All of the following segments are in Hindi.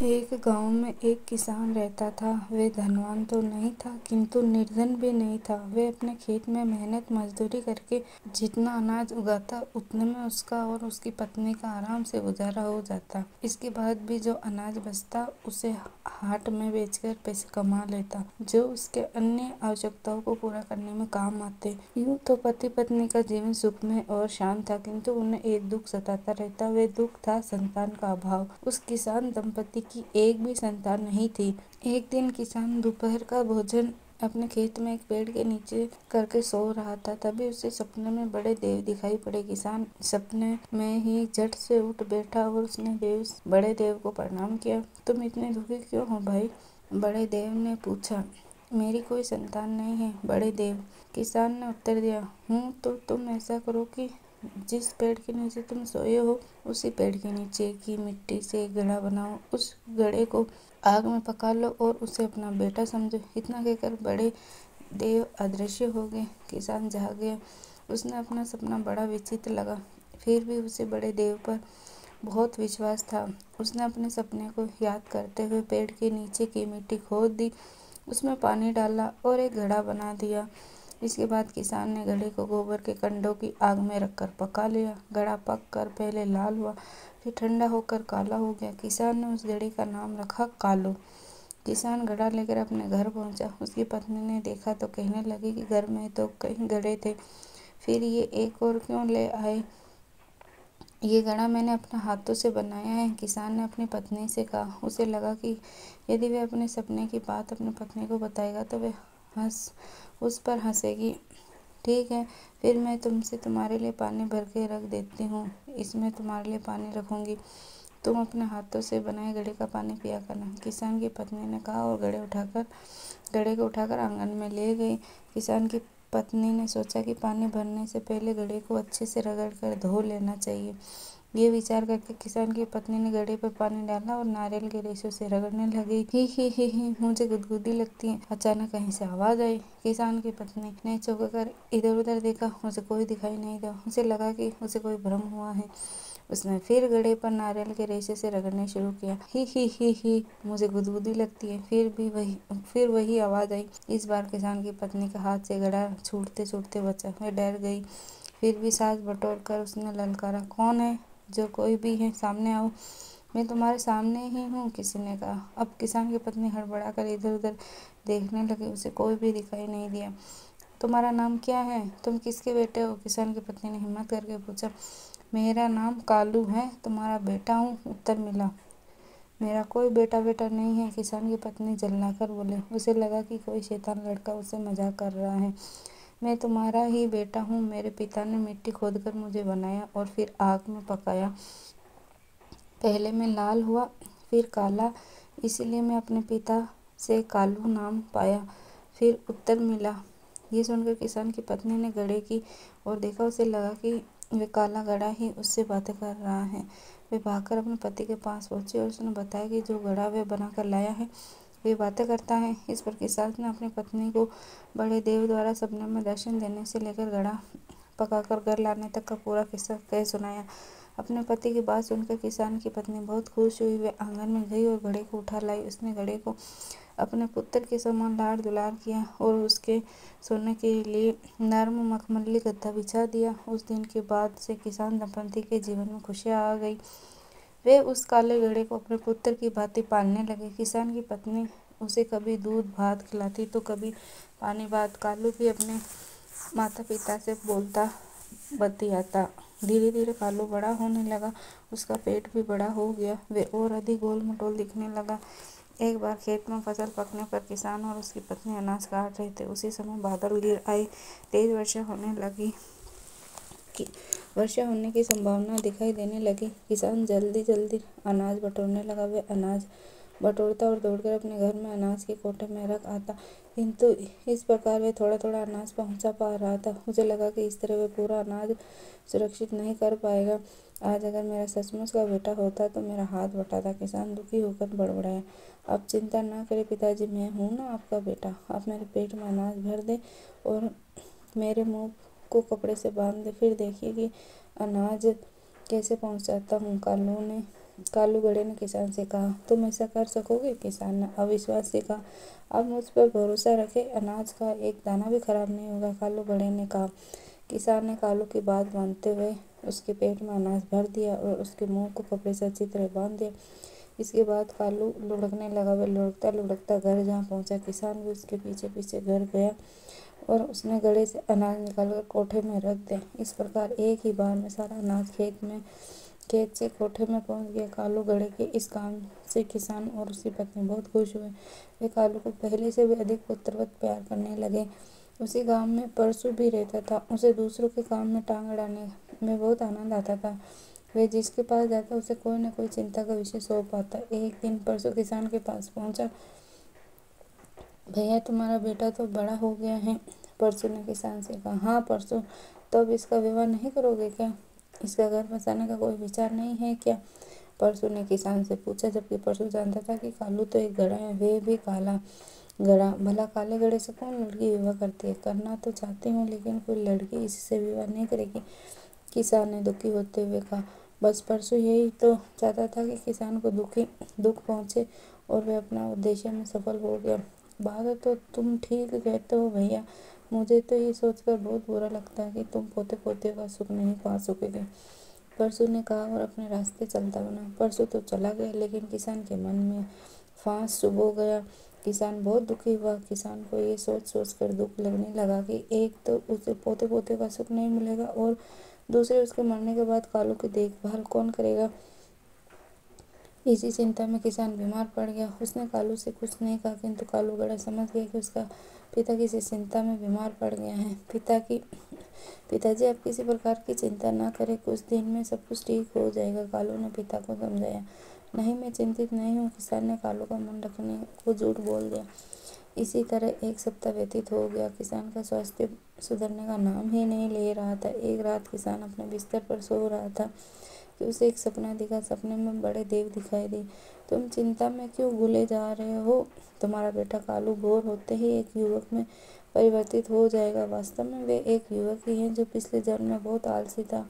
एक गांव में एक किसान रहता था। वह धनवान तो नहीं था किंतु निर्धन भी नहीं था। वह अपने खेत में मेहनत मजदूरी करके जितना अनाज उगाता उतने में उसका और उसकी पत्नी का आराम से गुजारा हो जाता। इसके बाद भी जो अनाज बचता उसे हाट में बेचकर पैसे कमा लेता, जो उसके अन्य आवश्यकताओं को पूरा करने में काम आते। यूं तो पति पत्नी का जीवन सुखमय और शांत था, किंतु उन्हें एक दुख सताता रहता। वह दुख था संतान का अभाव। उस किसान दंपति की एक भी संतान नहीं थी। एक दिन किसान दोपहर का भोजन अपने खेत में एक पेड़ के नीचे करके सो रहा था। तभी उसे सपने में बड़े देव दिखाई पड़े। किसान सपने में ही झट से उठ बैठा और उसने बड़े देव को प्रणाम किया। तुम इतने दुखी क्यों हो भाई? बड़े देव ने पूछा। मेरी कोई संतान नहीं है बड़े देव, किसान ने उत्तर दिया। हूँ तो तुम ऐसा करो कि जिस पेड़ के नीचे तुम सोए हो उसी पेड़ के नीचे की मिट्टी से एक घड़ा बनाओ। उस घड़े को आग में पका लो और उसे अपना बेटा समझो। इतना कहकर बड़े देव अदृश्य हो गए। किसान जाग गया। उसने अपना सपना बड़ा विचित्र लगा, फिर भी उसे बड़े देव पर बहुत विश्वास था। उसने अपने सपने को याद करते हुए पेड़ के नीचे की मिट्टी खोद दी, उसमें पानी डाला और एक घड़ा बना दिया। इसके बाद किसान ने घड़े को गोबर के कंडों की आग में रखकर पका लिया। घड़ा पक कर पहले लाल हुआ, फिर ठंडा होकर काला हो गया। किसान ने उस घड़े का नाम रखा कालू। किसान घड़ा लेकर अपने घर पहुंचा। उसकी पत्नी ने देखा तो कहने लगी कि घर में तो कई घड़े थे, फिर ये एक और क्यों ले आए? ये घड़ा मैंने अपने हाथों से बनाया है, किसान ने अपनी पत्नी से कहा। उसे लगा कि यदि वह अपने सपने की बात अपनी पत्नी को बताएगा तो वह उस पर हंसेगी। ठीक है, फिर मैं तुमसे तुम्हारे लिए पानी भर के रख देती हूँ। इसमें तुम्हारे लिए पानी रखूंगी, तुम अपने हाथों से बनाए घड़े का पानी पिया करना, किसान की पत्नी ने कहा और घड़े को उठाकर आंगन में ले गई। किसान की पत्नी ने सोचा कि पानी भरने से पहले घड़े को अच्छे से रगड़कर धो लेना चाहिए। ये विचार करके किसान की पत्नी ने घड़े पर पानी डाला और नारियल के रेशों से रगड़ने लगी। ही, मुझे गुदगुदी लगती है। अचानक कहीं से आवाज आई। किसान की पत्नी ने चौंक कर इधर उधर देखा, उसे कोई दिखाई नहीं दिया। उसे लगा कि उसे कोई भ्रम हुआ है। उसने फिर घड़े पर नारियल के रेशे से रगड़ने शुरू किया। ही, मुझे गुदगुदी लगती है। फिर वही आवाज आई। इस बार किसान की पत्नी का हाथ से घड़ा छूटते छूटते बचा। वह डर गई, फिर भी सांस बटोरकर उसने ललकारा, कौन है? जो कोई भी है सामने आओ। मैं तुम्हारे सामने ही हूँ, किसी ने कहा। अब किसान की पत्नी हड़बड़ाकर इधर उधर देखने लगी। उसे कोई भी दिखाई नहीं दिया। तुम्हारा नाम क्या है? तुम किसके बेटे हो? किसान की पत्नी ने हिम्मत करके पूछा। मेरा नाम कालू है, तुम्हारा बेटा हूँ, उत्तर मिला। मेरा कोई बेटा नहीं है, किसान की पत्नी जल्लाकर बोले। उसे लगा कि कोई शैतान लड़का उसे मजाक कर रहा है। मैं तुम्हारा ही बेटा हूँ। मेरे पिता ने मिट्टी खोदकर मुझे बनाया और फिर आग में पकाया। पहले मैं लाल हुआ, फिर काला, इसीलिए मैं अपने पिता से कालू नाम पाया, फिर उत्तर मिला। ये सुनकर किसान की पत्नी ने घड़े की और देखा। उसे लगा कि वे काला घड़ा ही उससे बातें कर रहा है। वे भागकर अपने पति के पास पहुंची और उसने बताया कि जो घड़ा वे बनाकर लाया है वे बातें करता है। इस पर किसान ने अपनी पत्नी को बड़े देव द्वारा सपने में दर्शन देने से लेकर घड़ा पकाकर घर लाने तक का पूरा किस्सा कह सुनाया। अपने पति की बात सुनकर किसान की पत्नी बहुत खुश हुई। वे आंगन में गई और घड़े को उठा लाई। उसने घड़े को अपने पुत्र के समान लाड़ दुलार किया और उसके सोने के लिए नर्म मखमली गद्दा बिछा दिया। उस दिन के बाद से किसान दंपति के जीवन में खुशियां आ गई। वे उस काले घड़े को अपने पुत्र की भांति पालने लगे। किसान की पत्नी उसे कभी दूध भात खिलाती तो कभी पानी भात। कालू भी अपने माता पिता से बोलता बतियाता। धीरे धीरे कालू बड़ा होने लगा। उसका पेट भी बड़ा हो गया। वे और अधिक गोल मटोल दिखने लगा। एक बार खेत में फसल पकने पर किसान और उसकी पत्नी अनाज काट रहे थे। उसी समय बादल गिर आए। तेज वर्षा होने लगी। वर्षा होने की संभावना दिखाई देने लगी। किसान जल्दी अनाज बटोरने लगा। वे अनाज बटोरता और दौड़कर अपने घर में अनाज के कोटे में रख आता, किंतु इस प्रकार वे थोड़ा थोड़ा अनाज पहुंचा पा रहा था। मुझे लगा कि इस तरह वे पूरा अनाज सुरक्षित नहीं कर पाएगा। आज अगर मेरा सचमुच का बेटा होता तो मेरा हाथ बटाता। किसान दुखी होकर बड़बड़ाया। आप चिंता न करें पिताजी, मैं हूँ ना आपका बेटा। आप मेरे पेट में अनाज भर दें और मेरे मुंह को कपड़े से बांध दे, फिर देखिए कि अनाज कैसे पहुंचाता हूँ। कालू ने कालू घड़े ने किसान से कहा। तुम ऐसा कर सकोगे? किसान ने अविश्वास से कहा। आप मुझ पर भरोसा रखें, अनाज का एक दाना भी खराब नहीं होगा, कालू घड़े ने कहा। किसान ने कालू की बात मानते हुए उसके पेट में अनाज भर दिया और उसके मुंह को कपड़े से अच्छी तरह बांध दिया। इसके बाद कालू लुढ़कने लगा। वह लुढ़कता लुढ़कता घर जहाँ पहुंचा, किसान भी उसके पीछे पीछे घर गया और उसने घड़े से अनाज निकालकर कोठे में रख दिया। इस प्रकार एक ही बार में सारा अनाज खेत से कोठे में पहुंच गया। कालू घड़े के इस काम से किसान और उसकी पत्नी बहुत खुश हुए। वे कालू को पहले से भी अधिक पुत्रवत प्यार करने लगे। उसी गांव में परसू भी रहता था। उसे दूसरों के काम में टांग अड़ाने में बहुत आनंद आता था। वह जिसके पास जाता उसे कोई न कोई चिंता का विषय सौंप पाता। एक दिन परसू किसान के पास पहुंचा। भैया, तुम्हारा बेटा तो बड़ा हो गया है, परसू ने किसान से कहा। हाँ परसू, तो अब इसका विवाह नहीं करोगे क्या? इसका घर बसाने का कोई विचार नहीं है क्या? परसू ने किसान से पूछा, जबकि परसू जानता था कि कालू तो एक घड़ा है, वे भी काला घड़ा। भला काले घड़े से कौन लड़की विवाह करती है? करना तो चाहती हूँ, लेकिन कोई लड़की इससे विवाह नहीं करेगी, किसान ने दुखी होते हुए कहा। बस परसू यही तो चाहता था कि किसान को दुख पहुँचे और वह अपना उद्देश्य में सफल हो गया। बात तो तुम ठीक कहते हो भैया, मुझे तो ये सोचकर बहुत बुरा लगता है कि तुम पोते पोतियों का सुख नहीं पा सकोगे, परसू ने कहा और अपने रास्ते चलता बना। परसू तो चला गया, लेकिन किसान के मन में फांस चुभ हो गया। किसान बहुत दुखी हुआ। किसान को ये सोच सोच कर दुख लगने लगा कि एक तो उसे पोते पोते का सुख नहीं मिलेगा और दूसरे उसके मरने के बाद कालू की देखभाल कौन करेगा। इसी चिंता में किसान बीमार पड़ गया। उसने कालू से कुछ नहीं कहा, किंतु कालू घड़ा समझ गया कि उसका पिता किसी चिंता में बीमार पड़ गया है। पिताजी, आप किसी प्रकार की चिंता न करें, कुछ दिन में सब कुछ ठीक हो जाएगा, कालू ने पिता को समझाया। नहीं, मैं चिंतित नहीं हूँ, किसान ने कालू का मन रखने को झूठ बोल दिया। इसी तरह एक सप्ताह व्यतीत हो गया। किसान का स्वास्थ्य सुधरने का नाम ही नहीं ले रहा था। एक रात किसान अपने बिस्तर पर सो रहा था कि उसे एक सपना दिखा। सपने में बड़े देव दिखाई दिए। तुम चिंता में क्यों घुले जा रहे हो? तुम्हारा बेटा कालू भोर होते ही एक युवक में परिवर्तित हो जाएगा। वास्तव में वे एक युवक ही है जो पिछले जन्म में बहुत आलसी था।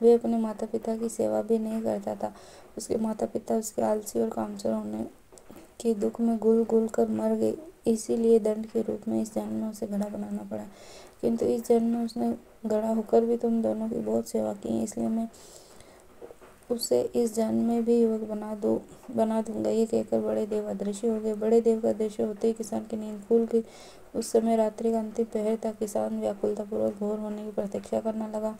वे अपने माता पिता की सेवा भी नहीं करता था। उसके माता पिता उसके आलसी और कामचोर होने के दुख में घुल घुल कर मर गए। इसीलिए दंड के रूप में इस जन्म में उसे घड़ा बनाना पड़ा। किंतु इस जन्म में उसने घड़ा होकर भी तुम दोनों की बहुत सेवा की है, इसलिए मैं उसे इस जन्म में भी युवक बना दूंगा। ये कहकर बड़े देव अदृश्य हो गए। बड़े देव का अदृश्य होते ही किसान की नींद खुल गई। उस समय रात्रि का अंतिम पहर था। किसान व्याकुलतापूर्वक भोर होने की प्रतीक्षा करने लगा।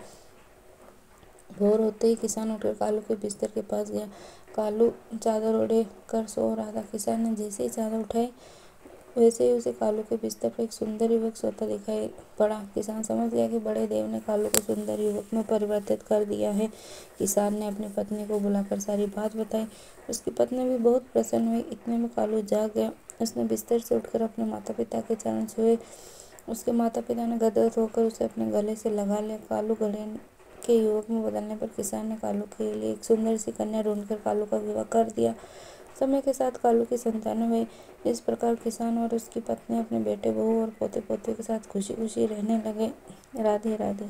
भोर होते ही किसान उठकर कालू के बिस्तर के पास गया। कालू चादर ओढ़े कर सो रहा था। किसान ने जैसे ही चादर उठाई, वैसे ही उसे कालू के बिस्तर पर एक सुंदर युवक सोता दिखाई पड़ा। किसान समझ गया कि बड़े देव ने कालू को सुंदर युवक में परिवर्तित कर दिया है। किसान ने अपनी पत्नी को बुलाकर सारी बात बताई। उसकी पत्नी भी बहुत प्रसन्न हुई। इतने में कालू जाग गया। उसने बिस्तर से उठकर अपने माता पिता के चरण छुए। उसके माता पिता ने गदगद होकर उसे अपने गले से लगा लिया। कालू घड़े के युवक में बदलने पर किसान ने कालू के लिए एक सुंदर सी कन्या ढूंढकर कालू का विवाह कर दिया। समय के साथ कालू की संतानें हुई। इस प्रकार किसान और उसकी पत्नी अपने बेटे बहू और पोते पोते के साथ खुशी खुशी रहने लगे। राधे राधे।